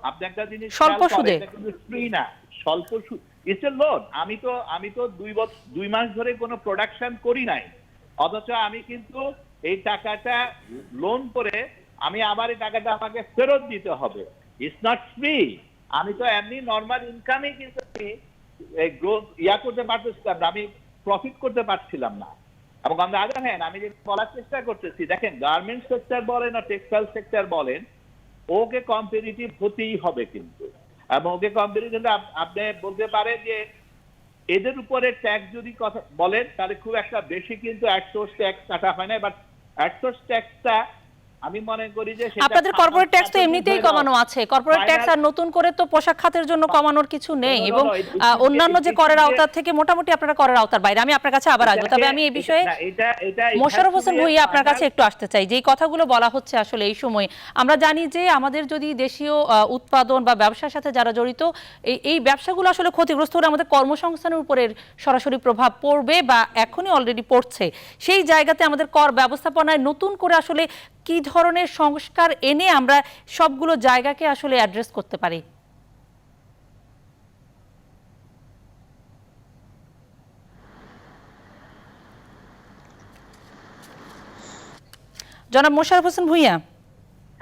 আপনি একটা জিনিস স্বল্প সুদে, এটা কিন্তু ফ্রি না, স্বল্প সুদ, ইটস এ লোন। আমি তো 2 মাস ধরে কোনো প্রোডাকশন করি নাই, অথচ আমি কিন্তু এই টাকাটা লোন করে আমি আবার এই টাকাটা আমাকে ফেরত দিতে হবে। It's not free. আমি তো এমনি নর্মাল ইনকামে কিন্তু গ্রোথ করতে পারতেছিলাম না, আমি প্রফিট করতে পারছিলাম না। এবং অন দ্য আদার হ্যান্ড আমি যে বলার চেষ্টা করতেছি, দেখেন গার্মেন্ট সেক্টর বলেন আর টেক্সটাইল সেক্টর বলেন, ওকে কম্পিটিটিভ হতেই হবে কিন্তু। এবং ওকে কম্পিটিটিভ আপনি বলতে পারেন যে এদের উপরে ট্যাক্স যদি কথা বলেন তাহলে খুব একটা বেশি কিন্তু অ্যাডসোর্স ট্যাক্স কাটা হয় না, বাট অ্যাডসোর্স ট্যাক্সটা আমি মনে করি যে আপনাদের কর্পোরেট ট্যাক্স তো এমনিতেই কমানো আছে, কর্পোরেট ট্যাক্স আর নতুন করে তো পোশাক খাতের জন্য কমানোর কিছু নেই, এবং অন্যান্য যে করের আওতার থেকে মোটামুটি আপনারা করের আওতার বাইরে। আমি আপনার কাছে আবার আসবো, তবে আমি এই বিষয়ে মোশাররফ হোসেন ভূঁইয়া আপনার কাছে একটু আসতে চাই। যেই কথাগুলো বলা হচ্ছে আসলে এই সময় আমরা জানি যে আমাদের যদি দেশীয় উৎপাদন বা ব্যবসার সাথে যারা জড়িত, এই ব্যবসাগুলো আসলে ক্ষতিগ্রস্ত হলে আমাদের কর্মসংস্থানের উপরে সরাসরি প্রভাব পড়বে বা এখনই অলরেডি পড়ছে। সেই জায়গাতে আমাদের কর ব্যবস্থাপনায় নতুন করে আসলে কি ধরনের সংস্কার এনে আমরা সবগুলো জায়গাকে আসলে অ্যাড্রেস করতে পারি? জনাব মোশাররফ হোসেন ভূঁইয়া।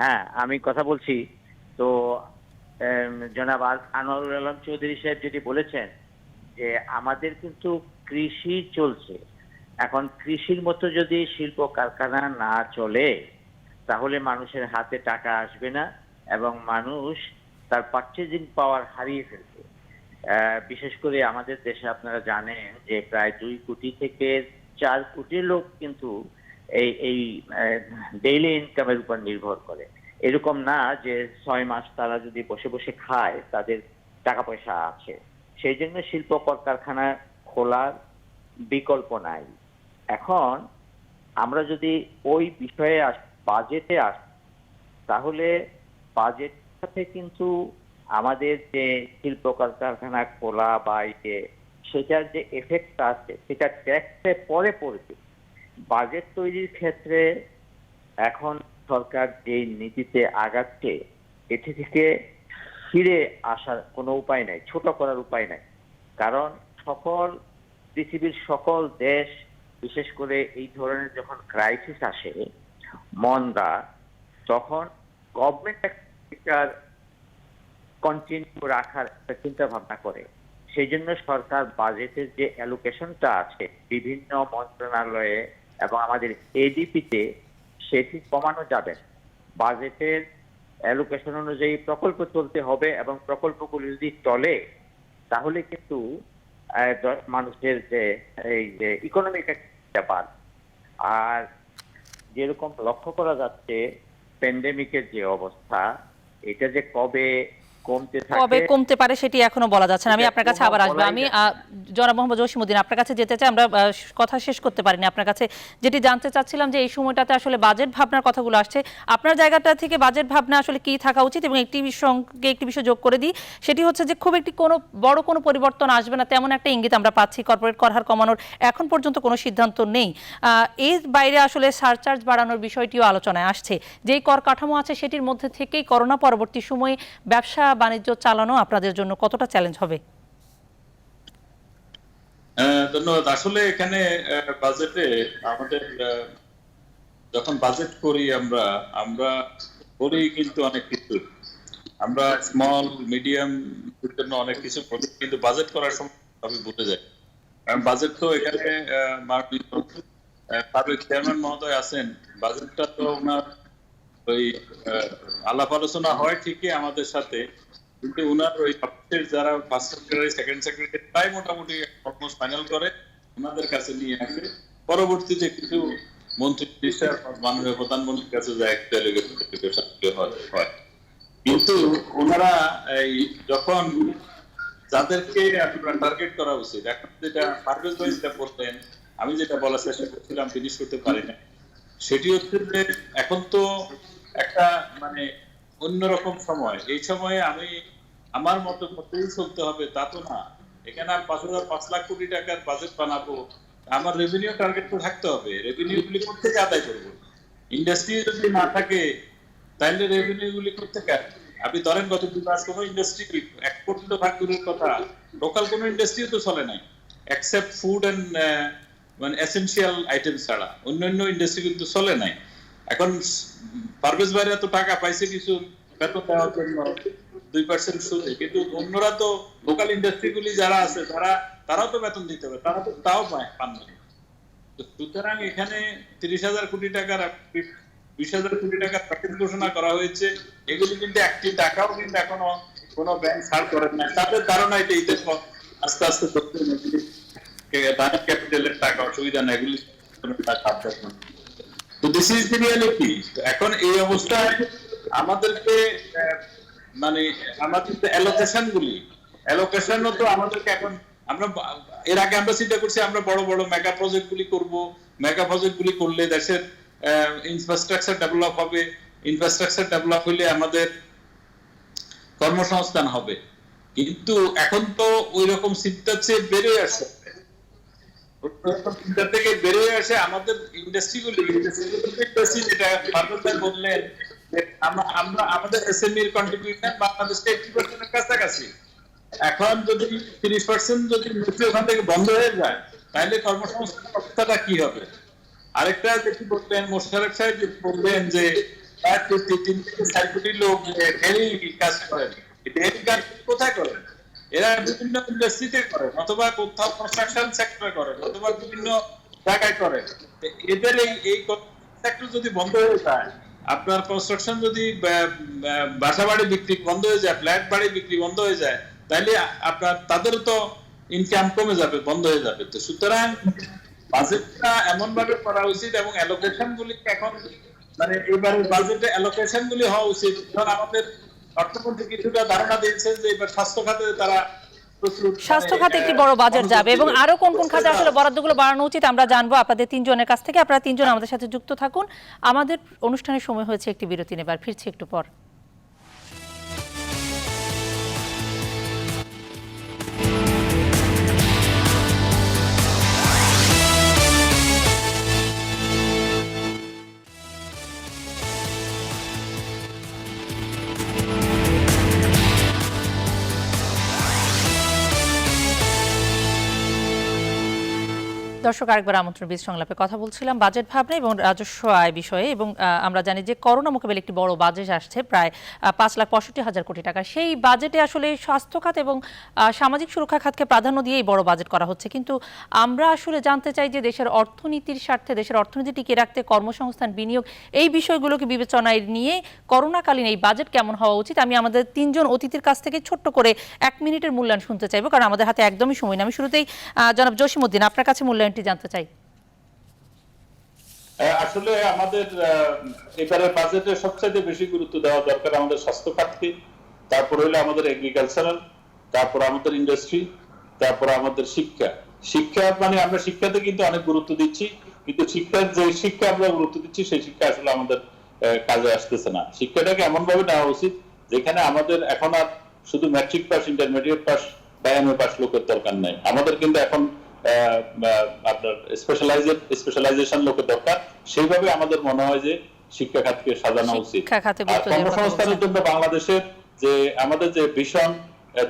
হ্যাঁ, আমি কথা বলছি। তো জনাব আনোয়ারুল আলম চৌধুরী সাহেব যেটি বলেছেন যে আমাদের কিন্তু কৃষি চলছে, এখন কৃষির মতো যদি শিল্প কারখানা না চলে তাহলে মানুষের হাতে টাকা আসবে না এবং মানুষ তার পারচেজিং পাওয়ার হারিয়ে ফেলবে। বিশেষ করে আমাদের দেশে আপনারা জানেন যে প্রায় 2 কোটি থেকে 4 কোটি লোক কিন্তু এই ডেইলি ইনকামের উপর নির্ভর করে। এরকম না যে 6 মাস তারা যদি বসে বসে খায় তাদের টাকা পয়সা আছে। সেই জন্য শিল্প কলকারখানা খোলার বিকল্প নাই। এখন আমরা যদি ওই বিষয়ে বাজেটে আসি তাহলে বাজেটের সাথে কিন্তু আমাদের যে শিল্প কলকারখানা খোলা বা সেটার যে এফেক্ট আছে সেটা ট্যাক্সে পরে পড়বে। বাজেট তৈরির ক্ষেত্রে এখন সরকার যে নীতিতে আগাচ্ছে এটি থেকে ফিরে আসার কোনো উপায় নাই, ছোট করার উপায় নাই। কারণ পৃথিবীর সকল দেশ বিশেষ করে এই ধরনের যখন ক্রাইসিস আসে মন্দা, তখন গভর্নমেন্ট একটা কন্টিনিউ রাখার একটা চিন্তা ভাবনা করে। সেই জন্য সরকার বাজেটের যে অ্যালোকেশনটা আছে বিভিন্ন মন্ত্রণালয়ে এবং আমাদের এডিপিতে সেটি কমানো যাবে। বাজেটের অ্যালোকেশন অনুযায়ী প্রকল্প চলতে হবে এবং প্রকল্পগুলি যদি চলে তাহলে কিন্তু মানুষের যে এই যে ইকোনমিক ব্যাপার, আর যেরকম লক্ষ্য করা যাচ্ছে প্যান্ডেমিকের যে অবস্থা এটা যে কবে কমতে পারে সেটি এখনো বলা যাচ্ছে না। আমি আপনার কাছে আবার আসবো। আমি জনাব মোহাম্মদ জসিমউদ্দিন আপনার কাছে যেতে চাই, আমরা কথা শেষ করতে পারিনি। আপনার কাছে যেটি জানতে চাচ্ছিলাম যে এই সময়টাতে আসলে বাজেট ভাবনার কথাগুলো আসছে, আপনার জায়গাটা থেকে বাজেট ভাবনা আসলে কি থাকা উচিত, এবং একটি বিষয় যোগ করে দিই, সেটি হচ্ছে যে খুব একটি বড় কোনো পরিবর্তন আসবে না তেমন একটা ইঙ্গিত আমরা পাচ্ছি। কর্পোরেট কর হার কমানোর এখন পর্যন্ত কোনো সিদ্ধান্ত নেই। এর বাইরে আসলে সারচার্জ বাড়ানোর বিষয়টিও আলোচনায় আসছে। যেই কর কাঠামো আছে সেটির মধ্যে থেকেই করোনা পরবর্তী সময়ে ব্যবসা বাণিজ্য চালানো আপনাদের জন্য কতটা চ্যালেঞ্জ হবে? ধন্যবাদ। আসলে এখানে বাজেটে আমাদের যখন বাজেট করি আমরা করি কিন্তু অনেক কিছু, আমরা স্মল মিডিয়াম জন্য অনেক কিছু করি, কিন্তু বাজেট করার সময় আমি ভুলে যাই। কারণ বাজেট তো এখানে সাবেক চেয়ারম্যান মহোদয় আছেন, বাজেটটা তো ওনার ওই আলাপ আলোচনা হয় ঠিকই আমাদের সাথে, কিন্তু উনার ওই যারা ফার্স্ট সেক্রেটারি সেকেন্ড সেক্রেটারি প্রায় মোটামুটি অলমোস্ট ফাইনাল করে ওনাদের কাছে নিয়ে আসে, পরবর্তীতে কিছু মন্ত্রী মিনিস্টার মাননীয় প্রধানমন্ত্রীর কাছে যায়, ডেলিগেশন হয়। কিন্তু ওনারা এই যখন যাদেরকে আপনার টার্গেট করা উচিত, এখন যেটা পারভেজ ভাই যেটা বললেন, আমি যেটা বলার চেষ্টা করছিলাম ফিনিশ করতে পারি না, সেটি হচ্ছে যে এখন তো একটা মানে অন্যরকম সময়। এই সময়ে আমি আমার মতো মতেই চলতে হবে তা তো না। এখানে আমি 5 লাখ কোটি টাকার বাজেট বানাবো, আমার রেভিনিউ টার্গেট তো থাকতে হবে। রেভিনিউ গুলি কোথেকে আদায় করবো? ইন্ডাস্ট্রি যদি না থাকে তাহলে রেভিনিউ গুলি কোথেকে আসবে? আপনি ধরেন গত 2 মাস কোনো ইন্ডাস্ট্রি এক্সপোর্ট তো ভাগ দূরের কথা, লোকাল কোনো ইন্ডাস্ট্রিও তো চলে নাই, এক্সেপ্ট ফুড এন্ড মানে এসেনশিয়াল আইটেম ছাড়া অন্যান্য ইন্ডাস্ট্রি কিন্তু চলে নাই। এখন পারভেজ ভাইরা তো টাকা পাইছে কিছু বেতন দেওয়ার জন্য 2% সুদে, কিন্তু অন্যরা তো লোকাল ইন্ডাস্ট্রি গুলি যারা আছে তারাও তো বেতন দিতে হবে, তারা তো তাও পান না। সুতরাং এখানে 30,000 কোটি টাকার 20,000 কোটি টাকার প্যাকেজ ঘোষণা করা হয়েছে, এগুলি কিন্তু একটি টাকাও কিন্তু এখনো কোনো ব্যাংক ছাড় করেন না। তাদের ধারণা এটা ঈদের পর আস্তে আস্তে ক্যাপিটালের টাকা অসুবিধা না, এগুলি তো দিস ইজ দি রিয়ালিটি। এখন এই অবস্থায় আমাদেরকে মানে আমাদের অ্যালোকেশনও তো আমাদেরকে এখন আমরা এর আগে আমরা চিন্তা করছি আমরা বড় বড় মেগা প্রজেক্ট গুলি করবো, মেগা প্রজেক্ট গুলি করলে দেশের ইনফ্রাস্ট্রাকচার ডেভেলপ হবে, ইনফ্রাস্ট্রাকচার ডেভেলপ হলে আমাদের কর্মসংস্থান হবে। কিন্তু এখন তো ওই রকম চিন্তা চেয়ে বেড়ে আসে, চিন্তা থেকে বেড়ে আসে আমাদের ইন্ডাস্ট্রিগুলি যেটা ভারত বললেন, আমরা আমাদের এসএমইর কন্ট্রিবিউশন বাংলাদেশে 80% কাছাকাছি। এখন যদি 30% যদি ওখান থেকে বন্ধ হয়ে যায় তাহলে কর্মসংস্থান অবস্থাটা কি হবে? আরেকটা যেটি বললেন মোশাররফ সাহেব বললেন যে 3 থেকে 4 কোটি লোক ডেইলি কাজ করেন, ডেইলি কাজ কোথায় করেন? এরা বিভিন্ন ইন্ডাস্ট্রিতে করেন, অথবা কোথাও কনস্ট্রাকশন সেক্টরে করেন, অথবা বিভিন্ন জায়গায় করেন। এদের এই সেক্টর যদি বন্ধ হয়ে যায়, আপনার কনস্ট্রাকশন যদি বাসা বাড়ি বিক্রি বন্ধ হয়ে যায়, ফ্ল্যাট বাড়ি বিক্রি বন্ধ হয়ে যায়, তাহলে আপনার তাদেরও তো ইনকাম কমে যাবে, বন্ধ হয়ে যাবে। তো সুতরাং বাজেটটা এমন ভাবে করা উচিত এবং অ্যালোকেশন গুলি এখন মানে এবারে বাজেটে অ্যালোকেশন গুলি হওয়া উচিত। কারণ আমাদের অর্থমন্ত্রী কিছুটা ধারণা দিয়েছেন যে এবার স্বাস্থ্য খাতে তারা স্বাস্থ্য খাতে একটি বড় বাজেট যাবে এবং আরো কোন কোন খাতে আসলে বরাদ্দগুলো বাড়ানো উচিত আমরা জানবো আপনাদের 3 জনের কাছ থেকে। আপনারা 3 জন আমাদের সাথে যুক্ত থাকুন। আমাদের অনুষ্ঠানের সময় হয়েছে একটি বিরতি নেবার, ফিরছি একটু পর। দর্শক, আরেকবার আমন্ত্রণ। বীজ সংলাপে কথা বলছিলাম বাজেট ভাবনা এবং রাজস্ব আয় বিষয়ে, এবং আমরা জানি যে করোনা মোকাবিলায় একটি বড় বাজেট আসছে প্রায় 5,65,000 কোটি টাকা। সেই বাজেটে আসলে স্বাস্থ্য খাত এবং সামাজিক সুরক্ষা খাতকে প্রাধান্য দিয়ে এই বড় বাজেট করা হচ্ছে। কিন্তু আমরা আসলে জানতে চাই যে দেশের অর্থনীতির স্বার্থে, দেশের অর্থনীতি টিকিয়ে রাখতে কর্মসংস্থান, বিনিয়োগ, এই বিষয়গুলোকে বিবেচনায় নিয়ে করোনাকালীন এই বাজেট কেমন হওয়া উচিত। আমি আমাদের 3 জন অতিথির কাছ থেকে ছোট্ট করে 1 মিনিটের মূল্যায়ন শুনতে চাইবো, কারণ আমাদের হাতে একদমই সময় না। আমি শুরুতেই জনাব জসিমউদ্দিন, আপনার কাছে মূল্যায়নটি জানতে চাই। আসলে আমাদের এবারে বাজেটে সবচেয়ে বেশি গুরুত্ব দেওয়া দরকার আমাদের স্বাস্থ্য খাতকে, তারপর হলো আমাদের এগ্রিকালচারাল, তারপর আমাদের ইন্ডাস্ট্রি, তারপর আমাদের শিক্ষা মানে আমরা শিক্ষাতে কিন্তু অনেক গুরুত্ব দিচ্ছি, কিন্তু শিক্ষার যে শিক্ষা আমরা গুরুত্ব দিচ্ছি সেই শিক্ষা আসলে আমাদের কাজে আসতেছে না। শিক্ষাটাকে এমন ভাবে নেওয়া উচিত যেখানে আমাদের এখন আর শুধু ম্যাট্রিক পাস, ইন্টারমিডিয়েট পাস বা এমএ পাস লোকের দরকার নাই, আমাদের কিন্তু এখন আপনার স্পেশালাইজেশন লোকের দরকার। সেইভাবে আমাদের মনে হয় যে শিক্ষা খাতকে সাজানো উচিত। আর কর্মসংস্থানের জন্য বাংলাদেশের যে আমাদের যে ভিশন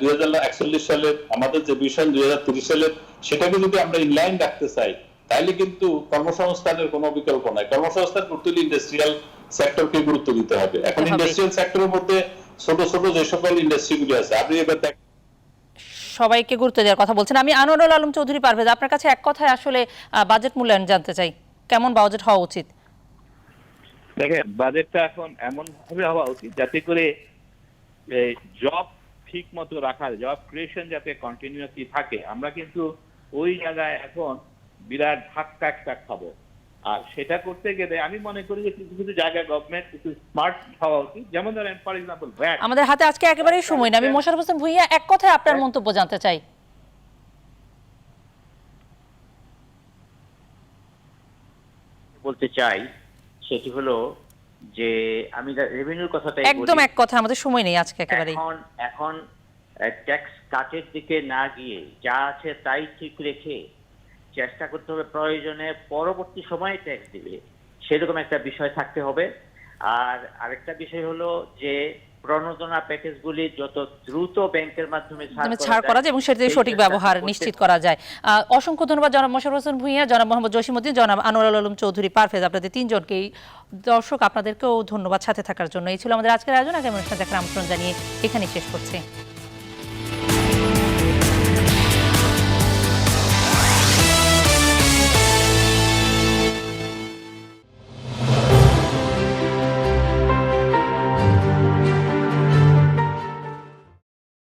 2041 সালের, আমাদের যে ভিশন 2030 সালের, সেটাকে যদি আমরা ইনলাইন রাখতে চাই তাহলে কিন্তু কর্মসংস্থানের কোনো বিকল্প নাই। কর্মসংস্থান করতে হলে ইন্ডাস্ট্রিয়াল সেক্টরকে গুরুত্ব দিতে হবে। এখন ইন্ডাস্ট্রিয়াল সেক্টরের মধ্যে ছোট ছোট যে সকল ইন্ডাস্ট্রিগুলি আছে, আপনি এবার সবাইকে গুরুত্ব দেওয়ার কথা বলছেন। আমি আনোয়ারুল আলম চৌধুরী পারভেজ, আপনার কাছে এক কথায় আসলে বাজেট মূল্যায়ন জানতে চাই, কেমন বাজেট হওয়া উচিত? দেখেন, বাজেটটা এখন এমন ভাবে হওয়া উচিত যাতে করে জব ঠিক মতো রাখা, জব ক্রিয়েশন যাতে কন্টিনিউয়াসলি থাকে। আমরা কিন্তু ওই জায়গায় এখন বিরাট ধাক্কা একটা খাবো। আর সেটা করতে গেলে আমি মনে করি যে কিছু কিছু জায়গায় গভর্নমেন্ট কিছু স্মার্ট হওয়া উচিত, যেমন ধরেন ফর এক্সাম্পল ভ্যাট। আমাদের হাতে আজকে একেবারেই সময় না, আমি মোশাররফ হোসেন ভূঁইয়া এক কথায় আপনার মন্তব্য জানতে চাই। বলতে চাই সেটি হলো যে আমি রেভিনিউর কথাটাই একদম এক কথা, আমাদের সময় নেই আজকে একেবারেই। এখন ট্যাক্স কাটের দিকে না গিয়ে যা আছে তাই ঠিক রেখে চেষ্টা করতে হবে প্রয়োজনে পরবর্তী সময়ে ট্যাক্স দিবে, সেরকম একটা বিষয় থাকতে হবে। আর আরেকটা বিষয় হলো যে প্রণোদনা প্যাকেজগুলি যত দ্রুত ব্যাংকের মাধ্যমে ছাড় করা যায় এবং সেটাতে সঠিক ব্যবহার নিশ্চিত করা যায়। অসংখ্য ধন্যবাদ জনাব মোশাররফ হোসেন ভূঁইয়া, জনাব মোহাম্মদ জসিমউদ্দিন, জনাব আনোয়ারুল আলম চৌধুরী পারভেজ, আপনাদের তিনজনকেই। দর্শক আপনাদেরকেও ধন্যবাদ সাথে থাকার জন্য। এই ছিল আমাদের আজকের আয়োজন। আগামী অনুষ্ঠান দেখার আমন্ত্রণ জানিয়ে এখানেই শেষ করছি।